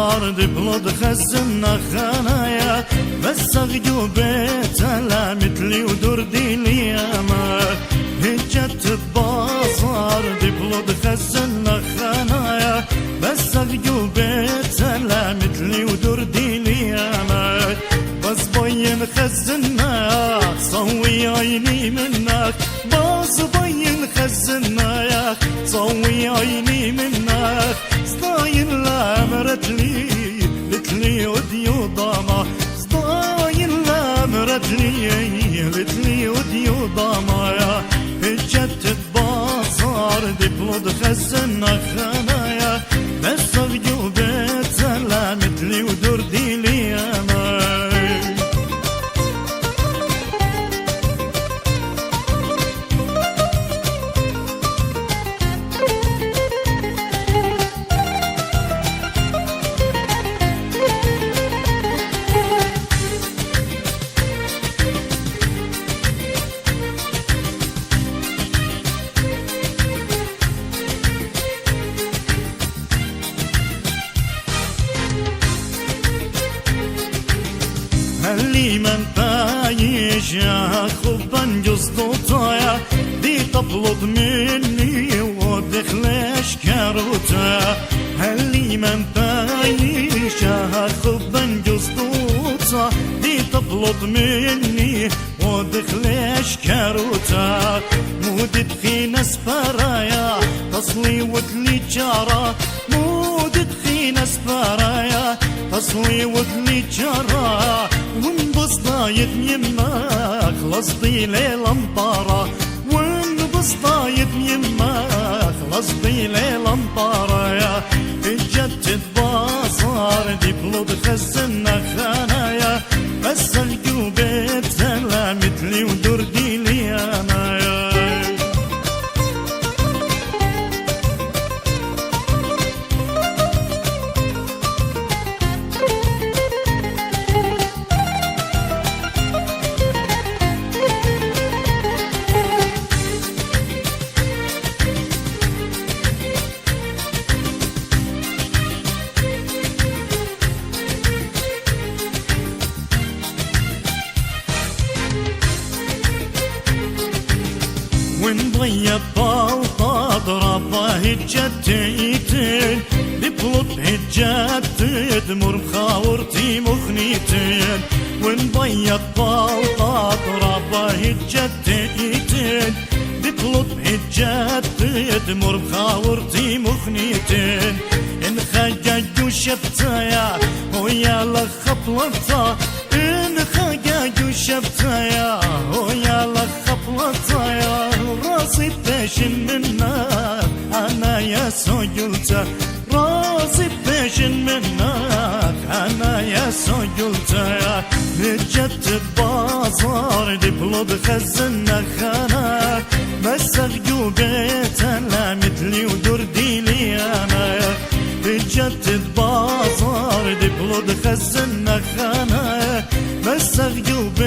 بازار دبلود خزنا خنايا بس غيوبت لا مثلي ودردي الياما هجت بازار دبلود خزنا خنايا بس غيوبت لا مثلي ودردي الياما بس بين خزنا صوي عيني منك بس بين خزنا صوي عيني منك صداين لا مرتلي وديو ضاما صداين لا مرتلي وديو ضاما يا هجت بازار دبلود خزنا خنايا بس غيوبت لا مثلي ودردي الياما اللي من بايش خبا جزطوطايا دي تطلب مني ودخلش كاروتا اللي من بايش خبا جزطوطا دي تطلب مني ودخلش كاروتا مودت في ناس برايا تصلي وتلي جارة مودت في ناس برايا تصلي وتلي جارة ونبسطايت يمك خلصتي للمطارة ونبسطايت يمك خلصتي للمطارة يا اجت بازار دي بلود خزنا خنايا بس الجوبت لا مثلي ودردي ليانا يا ونضيب بالطا ضربه هجتيتين ببلط هجت تدمر مخاورتي مخنيتين ونضيب بالطا ضربه هجتيتين ببلط هجت تدمر مخاورتي مخنيتين ان خجاج وشبتايا ويا لخبلطا ان خجاج وشبتايا ويا لخبلطا راسي باشن منك انا يا سجلت راسي باشن منك انا يا سجلت هجت بازار دي بلود خزنا خناك بس غيوبت لا مثلي ودردي ليانا هجت بازار دي بلود خزنا خناك بس غيوبت